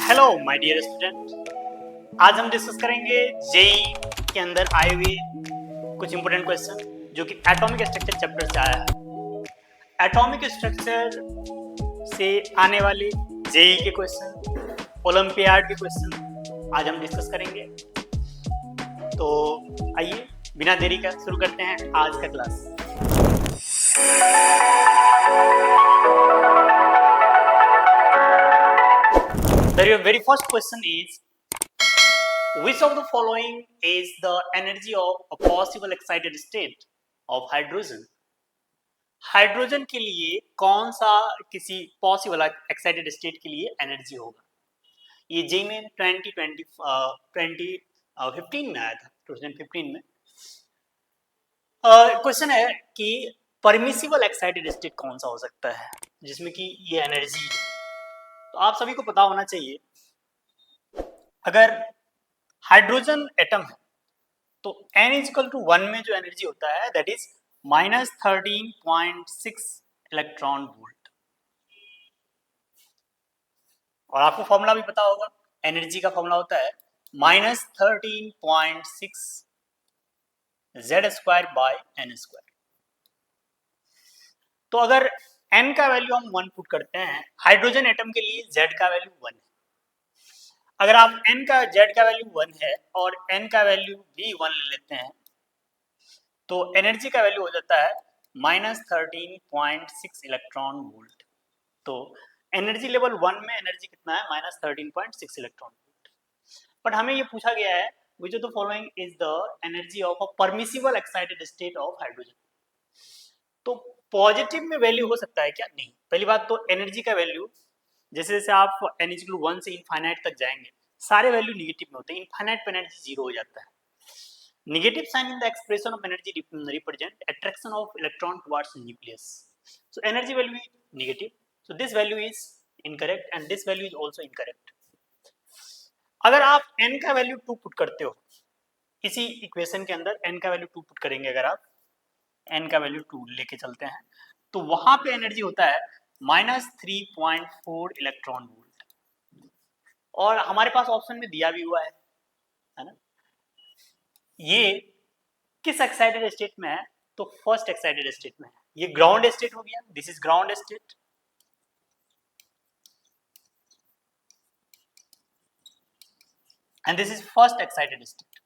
Hello my dear student, आज हम discuss करेंगे जेई के अंदर आए हुए कुछ इंपोर्टेंट क्वेश्चन जो कि एटॉमिक स्ट्रक्चर चैप्टर से आया है। एटॉमिक स्ट्रक्चर से आने वाले जेई के क्वेश्चन, ओलंपियाड के क्वेश्चन आज हम डिस्कस करेंगे। तो आइए बिना देरी का शुरू करते हैं आज का class. The very first question is, which of the following is the energy of a possible excited state of hydrogen? Hydrogen के लिए कौन सा किसी पॉसिबल एक्साइटेड स्टेट के लिए एनर्जी होगा? ये जे में 2015 में आया था, 2015 में। क्वेश्चन है कि परमिसिबल एक्साइटेड स्टेट कौन सा हो सकता है जिसमें कि ये एनर्जी है। तो आप सभी को पता होना चाहिए, अगर हाइड्रोजन एटम है तो n इक्वल टू 1 में जो एनर्जी होता है दैट इज -13.6 इलेक्ट्रॉन वोल्ट। और आपको फॉर्मूला भी पता होगा, एनर्जी का फॉर्मूला होता है -13.6 Z² बाय n²। तो अगर n का वैल्यू हम 1 पुट करते हैं, हाइड्रोजन एटम के लिए z का वैल्यू 1 है। अगर आप n का z का वैल्यू 1 है और n का वैल्यू भी 1 ले लेते हैं तो एनर्जी का वैल्यू हो जाता है -13.6 इलेक्ट्रॉन वोल्ट। तो एनर्जी लेवल 1 में एनर्जी कितना है? -13.6 इलेक्ट्रॉन वोल्ट। बट हमें ये पूछा गया है which of the following is the energy of a permissible excited state of hydrogen. तो पॉजिटिव में वैल्यू हो सकता है क्या? नहीं। पहली बात तो एनर्जी का वैल्यू जैसे जैसे आप n=1 से इनफाइनाइट तक जाएंगे सारे वैल्यू निगेटिव में होते हैं, इनफाइनाइट पे एनर्जी जीरो हो जाता है। Negative sign in the expression of energy represent attraction of electron towards nucleus. So energy value is negative. So this value is incorrect and this value is also incorrect. अगर आप n का value 2 put करते हो इसी equation के अंदर, n का value 2 put करेंगे, अगर आप n का वैल्यू 2 लेके चलते हैं तो वहां पे एनर्जी होता है -3.4 इलेक्ट्रॉन वोल्ट। और हमारे पास ऑप्शन में दिया भी हुआ है ना। ये किस एक्साइटेड स्टेट में है? तो फर्स्ट एक्साइटेड स्टेट में है। ये ग्राउंड स्टेट हो गया, this is ground state. And this is first excited state.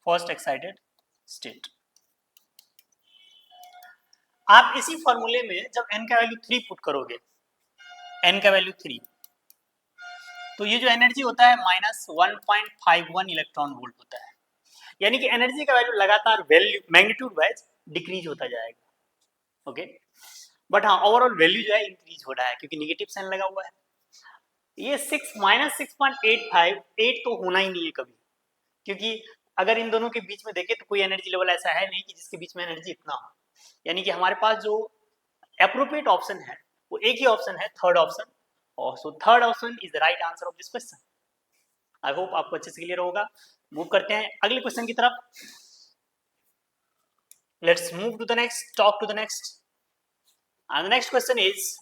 First excited state. आप इसी फॉर्मूले में जब n का वैल्यू 3 पुट करोगे, n का वैल्यू 3, तो ये जो एनर्जी होता है -1.51 इलेक्ट्रॉन वोल्ट होता है। यानी कि एनर्जी का वैल्यू लगातार वैल्यू मैग्नीट्यूड वाइज डिक्रीज होता जाएगा। ओके, बट हाँ ओवरऑल वैल्यू जो है इंक्रीज हो रहा है क्योंकि नेगेटिव साइन लगा हुआ है। ये -6.85 तो होना ही नहीं है कभी, क्योंकि अगर इन दोनों के बीच में देखें तो कोई एनर्जी लेवल ऐसा है नहीं कि जिसके बीच में एनर्जी इतना हो। यानी कि हमारे पास जो एप्रोप्रिएट ऑप्शन है वो एक ही ऑप्शन है, थर्ड ऑप्शन। और so third option is the right answer of this question. I hope आपको अच्छे से क्लियर होगा। मूव करते हैं अगले क्वेश्चन की तरफ। Let's move to the next, talk to the next. And the next question is,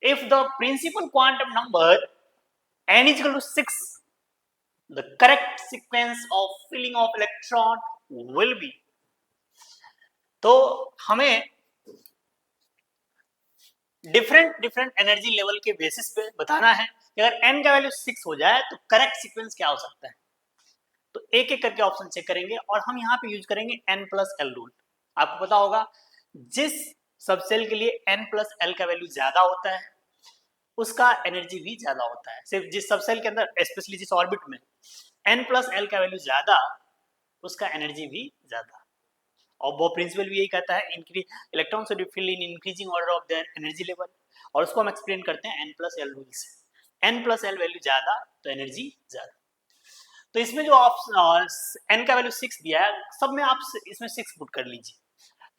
if the principal quantum number n is equal to 6, the correct sequence of filling of electron will be। तो हमें different energy level के basis पे बताना है कि अगर n का value 6 हो जाए तो करेक्ट सीक्वेंस क्या हो सकता है। तो एक एक करके ऑप्शन चेक करेंगे और हम यहाँ पे यूज करेंगे n+l रूल। आपको पता होगा जिस सबसेल के लिए n+l का वैल्यू ज्यादा होता है उसका एनर्जी भी ज्यादा होता है। सिर्फ जिस सबसेल के अंदर, स्पेशली जिस ऑर्बिट में n+l का वैल्यू ज्यादा, उसका एनर्जी भी ज्यादा। और वो प्रिंसिपल भी यही कहता है, electron should be filled in increasing order of their energy level. और उसको हम एक्सप्लेन करते हैं n+l रूल से। n+l वैल्यू ज्यादा तो एनर्जी ज्यादा। तो इसमें जो ऑप्शन n का वैल्यू 6 दिया है, सब में आप इसमें 6 पुट कर लीजिए।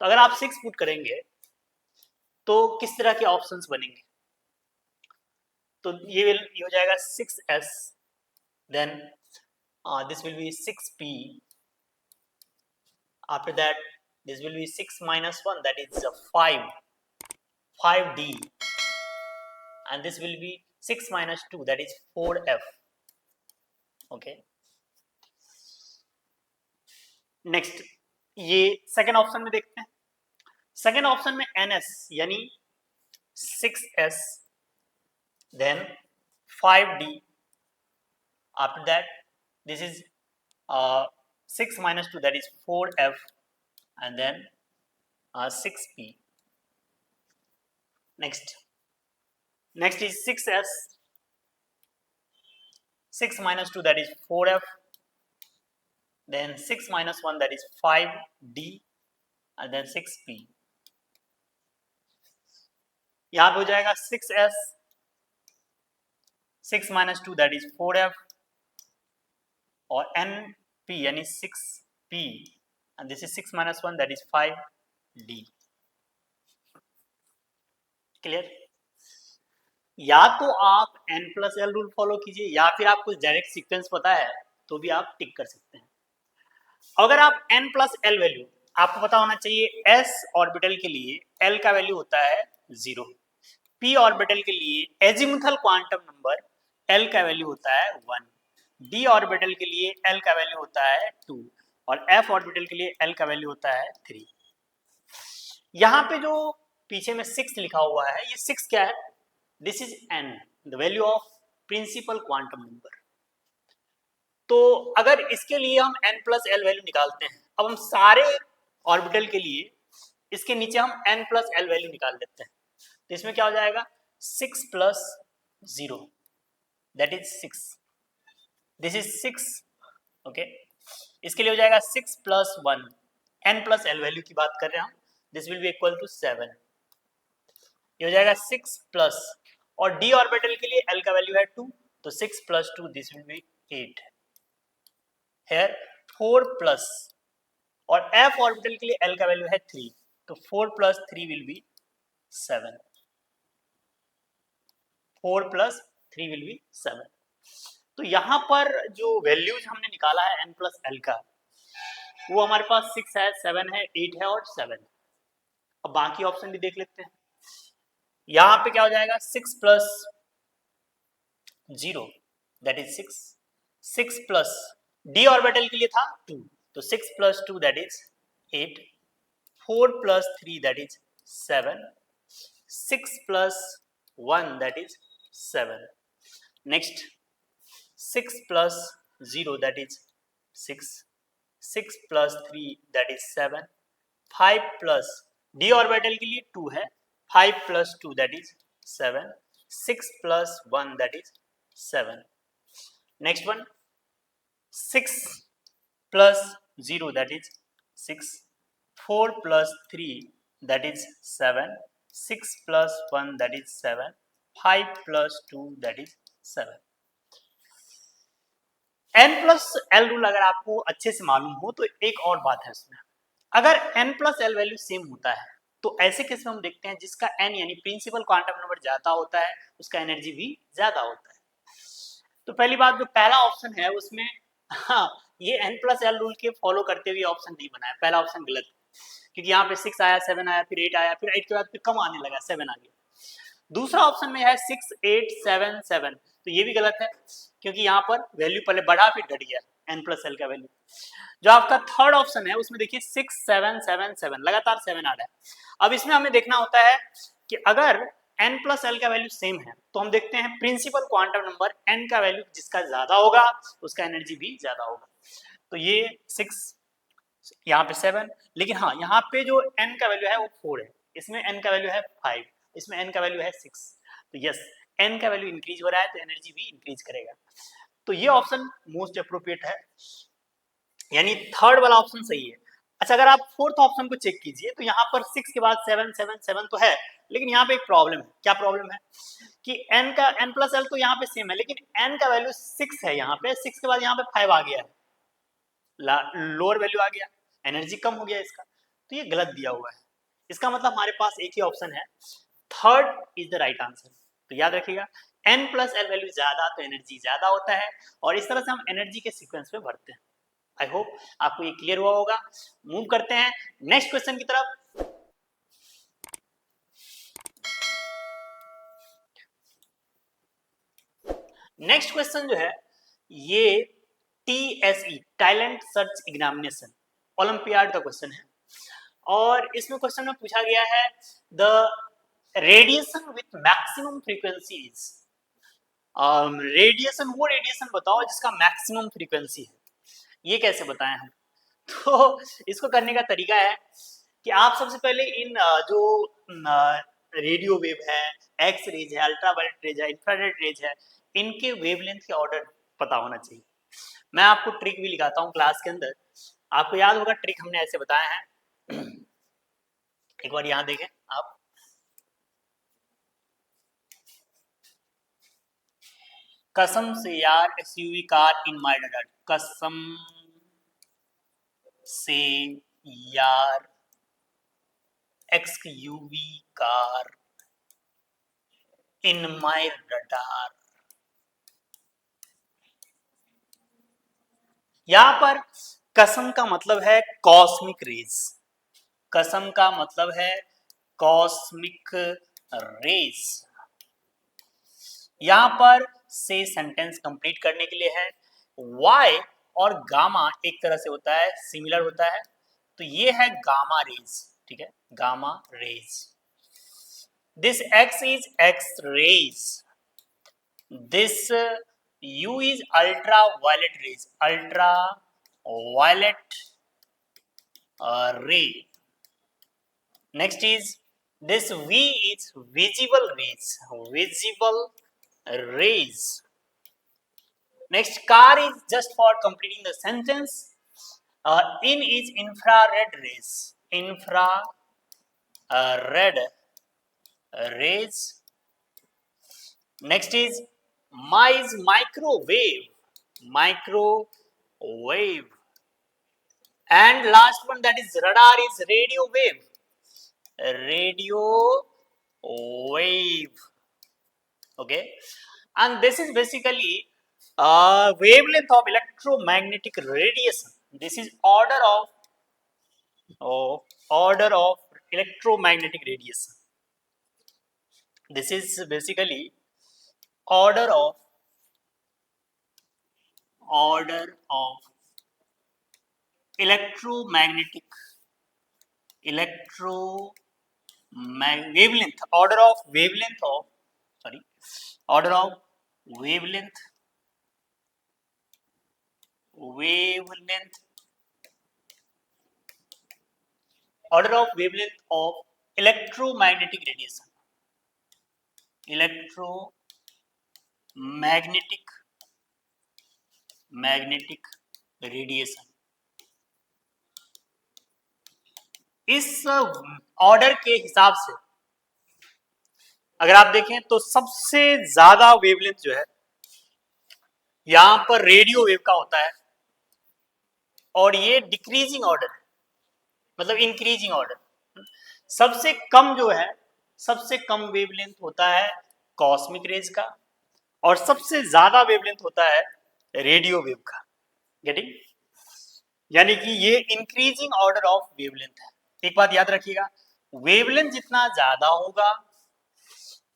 तो अगर आप 6 पुट करेंगे तो किस तरह के ऑप्शंस बनेंगे? तो ये हो जाएगा 6s, then this will be 6p, after that this will be 6 minus 1, that is 5d, and this will be 6 minus 2, that is 4f. okay, next ये सेकेंड ऑप्शन में देखते हैं। सेकेंड ऑप्शन में ns यानी 6s, then 5d, after that this is 6 minus 2, that is 4f, and then 6p. next is 6s, 6 minus 2, that is 4f, then 6 minus 1, that is 5d, and then 6p. यहां पे हो जाएगा 6s, 6 minus 2, that is 4f, और np यानी 6p, and this is 6 minus 1, that is 5d. Clear? या तो आप n plus L rule follow कीजिए, या फिर आपको डायरेक्ट सीक्वेंस पता है तो भी आप टिक कर सकते हैं। अगर आप n प्लस एल वैल्यू, आपको पता होना चाहिए s ऑर्बिटल के लिए l का वैल्यू होता है 0, p ऑर्बिटल के लिए एजिमुथल क्वांटम नंबर l का वैल्यू होता है 1, d ऑर्बिटल के लिए l का वैल्यू होता है 2, और f ऑर्बिटल के लिए l का वैल्यू होता है 3। यहाँ पे जो पीछे में 6 लिखा हुआ है, ये 6 क्या है? This is n, the value of principal quantum number. तो अगर इसके लिए हम n प्लस एल वैल्यू निकालते हैं, अब हम सारे ऑर्बिटल के लिए इसके नीचे हम n प्लस एल वैल्यू निकाल देते हैं, तो इसमें क्या हो जाएगा? 6 plus 0, that is 6, this is 6, okay. इसके लिए हो जाएगा 6 plus 1, n plus L value की बात कर रहे हैं हम, this will be equal to 7। ये हो जाएगा 6 प्लस, और d ऑर्बिटल के लिए l का वैल्यू है 2, तो 6 plus 2, this will B 8। Here 4 plus, और f ऑर्बिटल के लिए l का वैल्यू है 3, तो 4 plus 3 will be 7, 4 plus 3 will be 7। तो यहां पर जो वैल्यूज हमने निकाला है n प्लस एल का, वो हमारे पास 6 है, 7 है, 8 है और 7। अब बाकी ऑप्शन भी देख लेते हैं। यहां पे क्या हो जाएगा? 6 plus 0, that is 6, 6 plus d orbital के लिए था 2, तो 6 plus 2, that is 8, 4 plus 3, that is 7, 6 plus 1, that is 7। Next 6 plus 0, that is 6, 6 plus 3, that is 7, 5 plus d orbital के लिए 2 है, 5 plus 2, that is 7, 6 plus 1, that is 7। Next one 6 plus 0, that is 6, 4 plus 3, that is 7, 6 plus 1, that is 7, 5 plus 2, that is 7। n plus l rule अगर आपको अच्छे से मालूम हो तो एक और बात है इसमें, अगर n plus l value same होता है तो ऐसे केस में हम देखते हैं जिसका n यानी प्रिंसिपल क्वांटम नंबर ज्यादा होता है उसका एनर्जी भी ज्यादा होता है। तो पहली बात, जो पहला ऑप्शन है उसमें हाँ, ये n प्लस एल रूल के फॉलो करते हुए ऑप्शन नहीं बना है, पहला ऑप्शन गलत, क्योंकि यहाँ पे 6 आया, 7 आया, फिर 8 आया, फिर 8 के बाद फिर कम आने लगा, 7 आ गया। दूसरा ऑप्शन में है 6 8 7 7, तो ये भी गलत है क्योंकि यहाँ पर वैल्यू पहले बढ़ा फिर घट गया n प्लस एल का वैल्यू। जो आपका थर्ड ऑप्शन है उसमें देखिए 6 7 7 7 लगातार 7 आ रहा है। अब इसमें हमें देखना होता है कि अगर n प्लस एल का वैल्यू सेम है तो हम देखते हैं प्रिंसिपल क्वांटम नंबर n का वैल्यू जिसका ज्यादा होगा उसका एनर्जी भी ज्यादा होगा। तो ये 6, यहाँ पे 7, लेकिन हाँ यहाँ पे जो n का वैल्यू है वो 4 है, इसमें n का वैल्यू है 5, इसमें n का वैल्यू है 6, तो यस n का वैल्यू इंक्रीज हो रहा है तो एनर्जी भी इंक्रीज करेगा। तो ये ऑप्शन मोस्ट अप्रोप्रिएट है, यानी थर्ड वाला ऑप्शन सही है। अच्छा, अगर आप फोर्थ ऑप्शन को चेक कीजिए तो यहाँ पर 6 के बाद 7 7 7 तो है, लेकिन यहाँ पे एक प्रॉब्लम है। क्या प्रॉब्लम है कि n का n प्लस एल तो यहाँ पे सेम है, लेकिन n का वैल्यू 6 है, यहाँ पे 6 के बाद यहाँ पे 5 आ गया है, लोअर वैल्यू आ गया, एनर्जी कम हो गया इसका, तो ये गलत दिया हुआ है। इसका मतलब हमारे पास एक ही ऑप्शन है, third is the right answer. तो याद रखिएगा n प्लस एल वैल्यू ज्यादा तो एनर्जी ज्यादा होता है, और इस तरह से हम एनर्जी के सीक्वेंस में भरते हैं। आई होप आपको ये क्लियर हुआ होगा। मूव करते हैं नेक्स्ट क्वेश्चन की तरफ। नेक्स्ट क्वेश्चन जो है ये TSE talent search examination olympiad का क्वेश्चन है, और इसमें क्वेश्चन में पूछा गया है the radiation with maximum frequency is, radiation वो रेडिएशन बताओ जिसका मैक्सिमम फ्रीक्वेंसी है, ये कैसे बताएं हम। तो इसको करने का तरीका है कि आप सबसे पहले इन जो रेडियो वेव है, एक्स रेज है, अल्ट्रावायलेट रेज है, इंफ्रारेड रेज है, इनके वेवलेंथ के ऑर्डर पता होना चाहिए। मैं आपको ट्रिक भी लिखाता हूँ क्लास के अंदर, आपको याद होगा ट्रिक हमने ऐसे बताया है। एक बार यहाँ देखें आप, कसम से यार SUV car in my dad, कसम से यार XUV car in my radar. यहां पर कसम का मतलब है कॉस्मिक रेज, कसम का मतलब है कॉस्मिक रेज। यहां पर से सेंटेंस कंप्लीट करने के लिए है, वाई और गामा एक तरह से होता है, सिमिलर होता है, तो ये है गामा रेज, ठीक है, gamma rays. This X is X rays, this U is ultraviolet rays, ultraviolet ray. Next is this V is visible rays, visible rays. Next, car is just for completing the sentence. In is infrared rays, infrared rays. Next is my is microwave, microwave. And last one, that is radar, is radio wave, radio wave. Okay, and this is basically wavelength of electromagnetic radiation. This is order of electromagnetic radiation. This is basically order of electromagnetic wavelength, order of wavelength of wavelength order of wavelength of electromagnetic radiation, magnetic radiation. इस order के हिसाब से अगर आप देखें तो सबसे ज्यादा वेवलेंथ जो है यहां पर रेडियो वेव का होता है, और ये डिक्रीजिंग ऑर्डर है, मतलब इंक्रीजिंग ऑर्डर। सबसे कम जो है, सबसे कम वेवलेंथ होता है कॉस्मिक रेज का, और सबसे ज्यादा वेवलेंथ होता है रेडियो वेव का। गेटिंग, यानी कि ये इंक्रीजिंग ऑर्डर ऑफ वेवलेंथ है। एक बात याद रखिएगा, वेवलेंथ जितना ज्यादा होगा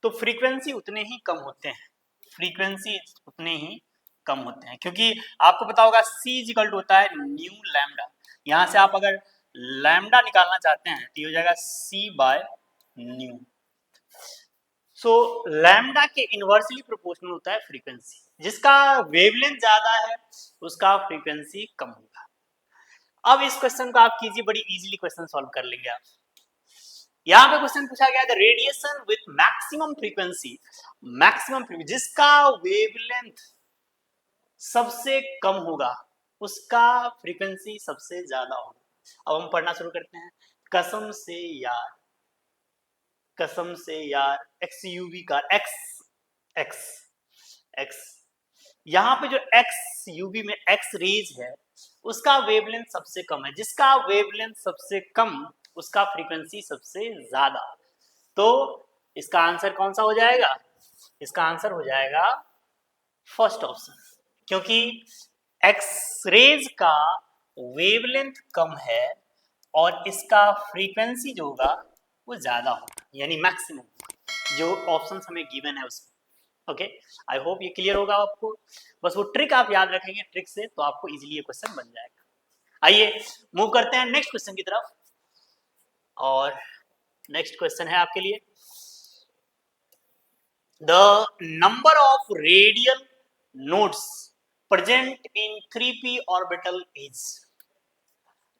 तो फ्रीक्वेंसी उतने ही कम होते हैं, फ्रीक्वेंसी उतने ही कम होते हैं, क्योंकि आपको पता होगा C इक्वल टू होता है न्यू लैम्डा। यहां से आप अगर लैम्डा निकालना चाहते हैं तो ये हो जाएगा C by nu. So lambda के इनवर्सली प्रोपोर्शनल होता है फ्रीक्वेंसी, जिसका वेवलेंथ ज्यादा है उसका फ्रीक्वेंसी कम होगा। अब इस क्वेश्चन को आप कीजिए, बड़ी इजीली क्वेश्चन सॉल्व कर लेंगे आप। यहां पे क्वेश्चन पूछा गया the radiation with maximum frequency, जिसका वेवलेंथ सबसे कम होगा उसका फ्रीक्वेंसी सबसे ज्यादा होगा। अब हम पढ़ना शुरू करते हैं। कसम से यार, कसम से यार XUV कार, x यहां पे जो XUV में X रेज है उसका वेवलेंथ सबसे कम है, जिसका वेवलेंथ सबसे कम उसका फ्रीक्वेंसी सबसे ज्यादा। तो इसका आंसर कौन सा हो जाएगा? इसका आंसर हो जाएगा फर्स्ट ऑप्शन, क्योंकि एक्स रेज का वेवलेंथ कम है और इसका फ्रीक्वेंसी जो होगा वो ज्यादा होगा, यानी मैक्सिमम जो ऑप्शन हमें गिवन है उसमें। ओके, आई होप ये क्लियर होगा आपको। बस वो ट्रिक आप याद रखेंगे, ट्रिक से तो आपको इजीली ये क्वेश्चन बन जाएगा। आइए मूव करते हैं नेक्स्ट क्वेश्चन की तरफ। और नेक्स्ट क्वेश्चन है आपके लिए, the number of radial nodes present in 3p orbital is,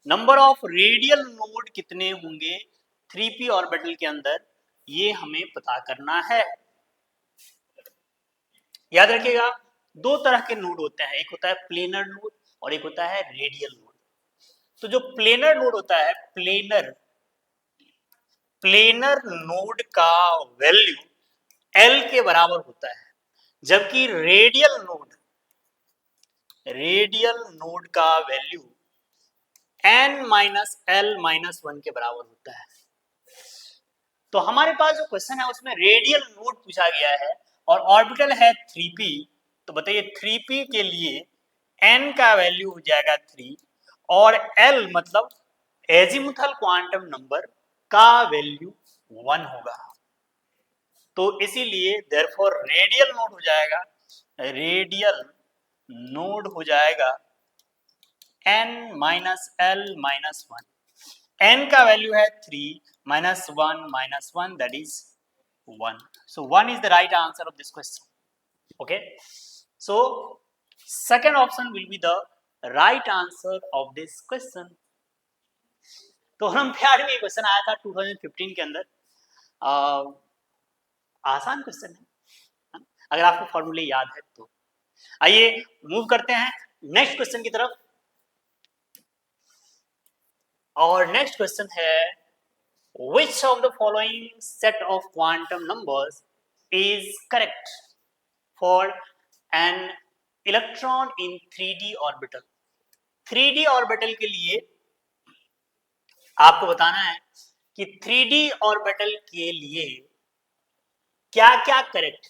number of radial node कितने होंगे 3p ऑर्बिटल के अंदर, ये हमें पता करना है। याद रखिएगा दो तरह के नोड होते हैं, एक होता है प्लेनर नोड और एक होता है रेडियल नोड। तो जो प्लेनर नोड होता है, प्लेनर नोड का वैल्यू L के बराबर होता है, जबकि रेडियल नोड का value n minus L minus 1 के बराबर होता है। तो हमारे पास जो क्वेश्चन है उसमें रेडियल नोड पूछा गया है और ऑर्बिटल है 3p। तो बताइए 3p के लिए n का वैल्यू हो जाएगा 3 और l मतलब एजीमुथल क्वांटम नंबर का वैल्यू 1 होगा। तो इसीलिए देयरफॉर रेडियल नोड हो जाएगा n minus L minus 1। n का वैल्यू है 3 minus 1 that is 1. So 1 is the right answer of this question. Okay. So second option will be the right answer of this question. तो olympiad में question आया था 2015 के अंदर, आसान question है अगर आपको फॉर्मूले याद है तो। आइए मूव करते हैं नेक्स्ट क्वेश्चन की तरफ। और नेक्स्ट क्वेश्चन है, which of the following set of quantum numbers is correct for an electron in 3d orbital? 3d orbital के लिए आपको बताना है कि 3d orbital के लिए क्या क्या करेक्ट,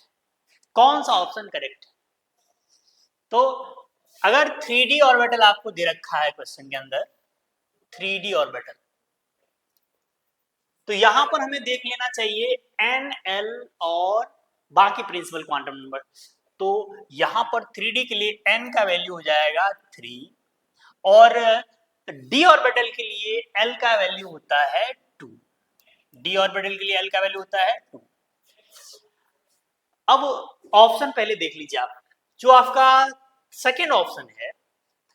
कौन सा ऑप्शन करेक्ट। तो अगर 3d ऑर्बिटल आपको दे रखा है क्वेश्चन के अंदर 3d ऑर्बिटल, तो यहां पर हमें देख लेना चाहिए एन एल और बाकी प्रिंसिपल क्वांटम नंबर। तो यहां पर 3d के लिए n का वैल्यू हो जाएगा 3 और d ऑर्बिटल के लिए l का वैल्यू होता है 2। d ऑर्बिटल के लिए l का वैल्यू होता है 2। अब ऑप्शन पहले देख लीजिए आप, जो आपका सेकेंड ऑप्शन है,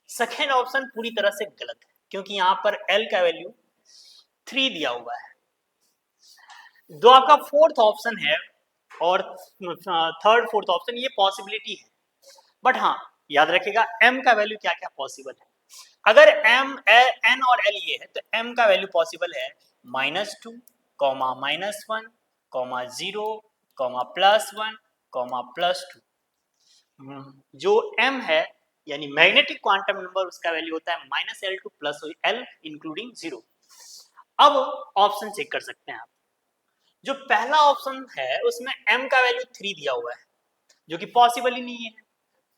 सेकेंड ऑप्शन पूरी तरह से गलत है क्योंकि यहां पर l का वैल्यू 3 दिया हुआ है। जो आपका फोर्थ ऑप्शन है और थर्ड फोर्थ ऑप्शन, ये पॉसिबिलिटी है, बट हाँ याद रखिएगा m का वैल्यू क्या क्या पॉसिबल है। अगर m n और l ये है तो m का वैल्यू पॉसिबल है -2, -1, -0, +1, +2। जो m है यानी मैग्नेटिक क्वांटम नंबर, उसका वैल्यू होता है -L2 +L इंक्लूडिंग 0। अब ऑप्शन चेक कर सकते हैं आप, जो पहला ऑप्शन है उसमें m का वैल्यू 3 दिया हुआ है जो कि पॉसिबल ही नहीं है,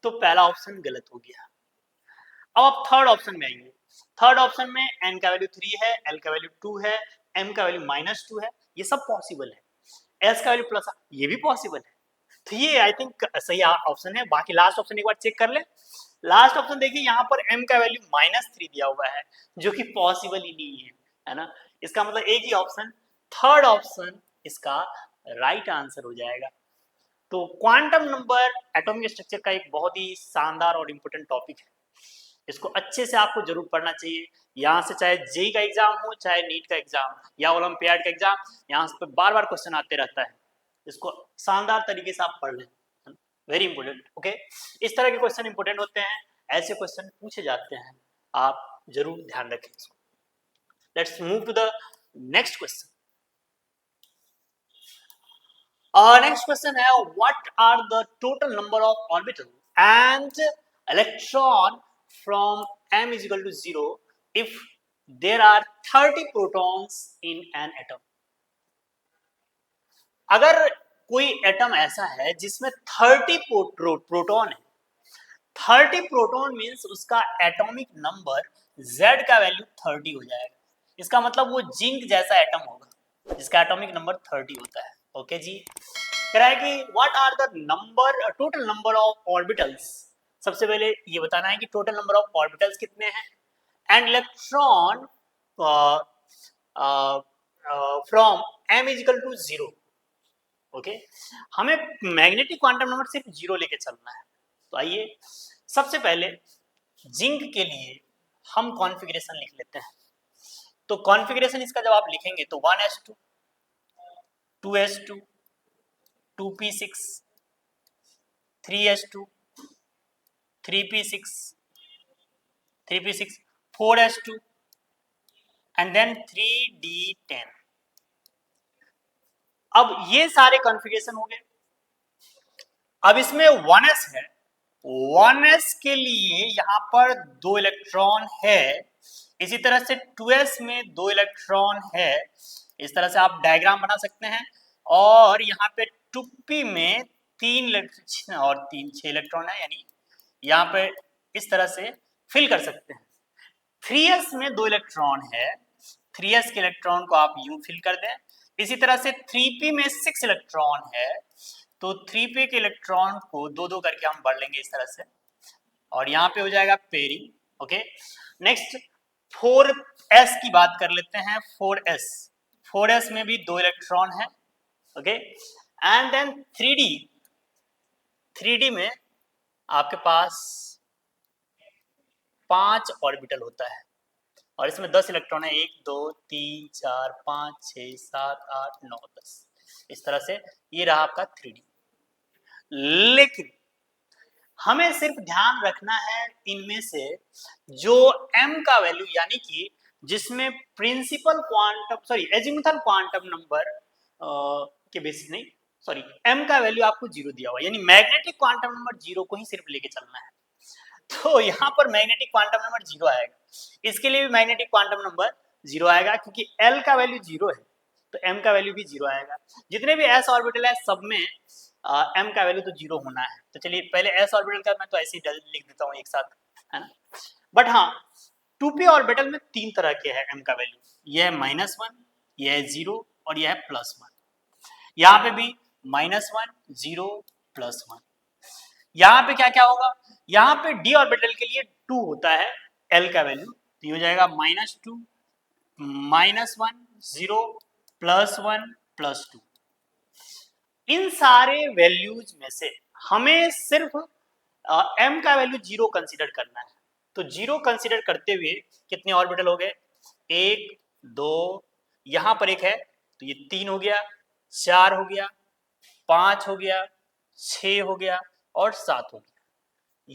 तो पहला ऑप्शन गलत हो गया। अब आप थर्ड ऑप्शन में आइए, थर्ड ऑप्शन में n का वैल्यू 3 है, l का वैल्यू 2 है, m का वैल्यू -2 है, ये सब पॉसिबल है। s का वैल्यू प्लस ये भी पॉसिबल है, तो ये आई थिंक सही ऑप्शन है। बाकी लास्ट ऑप्शन एक बार चेक कर ले। लास्ट ऑप्शन देखिए यहाँ पर m का वैल्यू -3 दिया हुआ है जो कि पॉसिबल ही नहीं है ना। इसका मतलब एक ही ऑप्शन, थर्ड ऑप्शन इसका राइट आंसर हो जाएगा। तो क्वांटम नंबर एटॉमिक स्ट्रक्चर का एक बहुत ही शानदार और इम्पोर्टेंट टॉपिक है, इसको अच्छे से आपको जरूर पढ़ना चाहिए। यहाँ से चाहे जेई का एग्जाम हो, चाहे नीट का एग्जाम या ओलंपियाड का एग्जाम, यहाँ से बार बार क्वेश्चन आते रहता है, इसको शानदार तरीके से आप पढ़ लें, वेरी इंपोर्टेंट। ओके, इस तरह के क्वेश्चन इंपोर्टेंट होते हैं, ऐसे क्वेश्चन पूछे जाते हैं, आप जरूर ध्यान रखें इसको। Let's move to the next question. Next question है, what are the total number of orbital and electron from m is equal to 0 if there are 30 protons in an atom? अगर कोई एटम ऐसा है जिसमें 30 प्रोटॉन है, 30 proton means उसका atomic number Z का value 30 हो जाएगा। इसका मतलब वो जिंक जैसा एटम होगा जिसका एटॉमिक नंबर 30 होता है। ओके जी। कह रहा है कि what are the number total number of orbitals. सबसे पहले ये बताना है कि टोटल नंबर ऑफ ऑर्बिटल्स कितने हैं and electron from m is equal to 0। Okay, हमें मैग्नेटिक क्वांटम नंबर सिर्फ 0 लेके चलना है। तो आइए सबसे पहले जिंक के लिए हम कॉन्फ़िगरेशन लिख लेते हैं। तो कॉन्फ़िगरेशन इसका जब आप लिखेंगे तो 1s2 2s2 2p6 3s2 3p6 3p6 4s2 and then 3d10। अब ये सारे कॉन्फ़िगरेशन हो गए। अब इसमें 1s है, 1s के लिए यहां पर 2 इलेक्ट्रॉन है। इसी तरह से 2s में 2 इलेक्ट्रॉन है। इस तरह से आप डायग्राम बना सकते हैं। और यहाँ पे 2p में 3 और 6 इलेक्ट्रॉन है, यानी यहाँ पे इस तरह से फिल कर सकते हैं। 3s में 2 इलेक्ट्रॉन है, 3s के इलेक्ट्रॉन को आप यूं फिल कर दें। इसी तरह से 3p में 6 इलेक्ट्रॉन है, तो 3p के इलेक्ट्रॉन को 2-2 करके हम बढ़ लेंगे इस तरह से, और यहाँ पे हो जाएगा पेयरिंग। ओके, नेक्स्ट 4s की बात कर लेते हैं। 4s में भी 2 इलेक्ट्रॉन है। ओके, एंड देन 3d में आपके पास 5 ऑर्बिटल होता है और इसमें 10 इलेक्ट्रॉन है। 1 2 3 4 5 6 7 8 9 10। इस तरह से ये रहा आपका 3d। लेकिन हमें सिर्फ ध्यान रखना है इनमें से जो m का वैल्यू, यानी कि जिसमें principal quantum azimuthal quantum number के बेसिस नहीं, m का वैल्यू आपको 0 दिया हुआ, यानी मैग्नेटिक क्वांटम नंबर 0 को ही सिर्फ लेके चलना है। तो यहाँ पर मैग्नेटिक क्वांटम नंबर 0 आएगा, इसके लिए भी मैग्नेटिक क्वांटम नंबर 0 आएगा, क्योंकि L का वैल्यू 0 है तो M का वैल्यू भी 0 आएगा। जितने भी S ऑर्बिटल है सब में M का वैल्यू तो 0 होना है। तो चलिए पहले S ऑर्बिटल का मैं तो ऐसे ही लिख देता हूँ एक साथ, है ना। बट हाँ, 2p ऑर्बिटल में 3 तरह के है M का वैल्यू। यह है -1, यह है 0 और यह है +1। यहाँ पे भी -1 0 +1। यहाँ पे क्या क्या होगा, यहाँ पे d ऑर्बिटल के लिए 2 होता है L का वैल्यू, तो ये हो जाएगा -2 -1 0 +1 +2। इन सारे वैल्यूज में से हमें सिर्फ m का वैल्यू 0 कंसीडर करना है। तो 0 कंसीडर करते हुए कितने ऑर्बिटल हो गए, 1 2, यहां पर एक है तो ये 3 हो गया, 4 हो गया, 5 हो गया, 6 हो गया और 7 हो गया।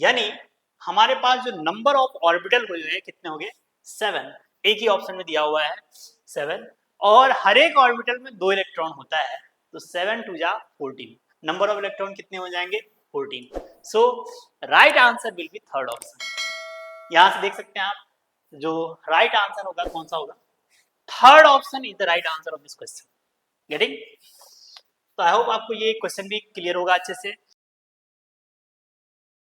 यानी हमारे पास जो नंबर ऑफ ऑर्बिटल हुए हैं कितने हो गए, 7। एक ही ऑप्शन में दिया हुआ है 7, और हर एक ऑर्बिटल में 2 इलेक्ट्रॉन होता है, तो 7 2 जा 14। नंबर ऑफ इलेक्ट्रॉन कितने हो जाएंगे, 14। So right answer will be third option. यहां से देख सकते हैं आप, जो राइट आंसर होगा कौन सा होगा, third option is the right answer of this question. Getting? तो आई होप आपको ये क्वेश्चन भी क्लियर होगा अच्छे से।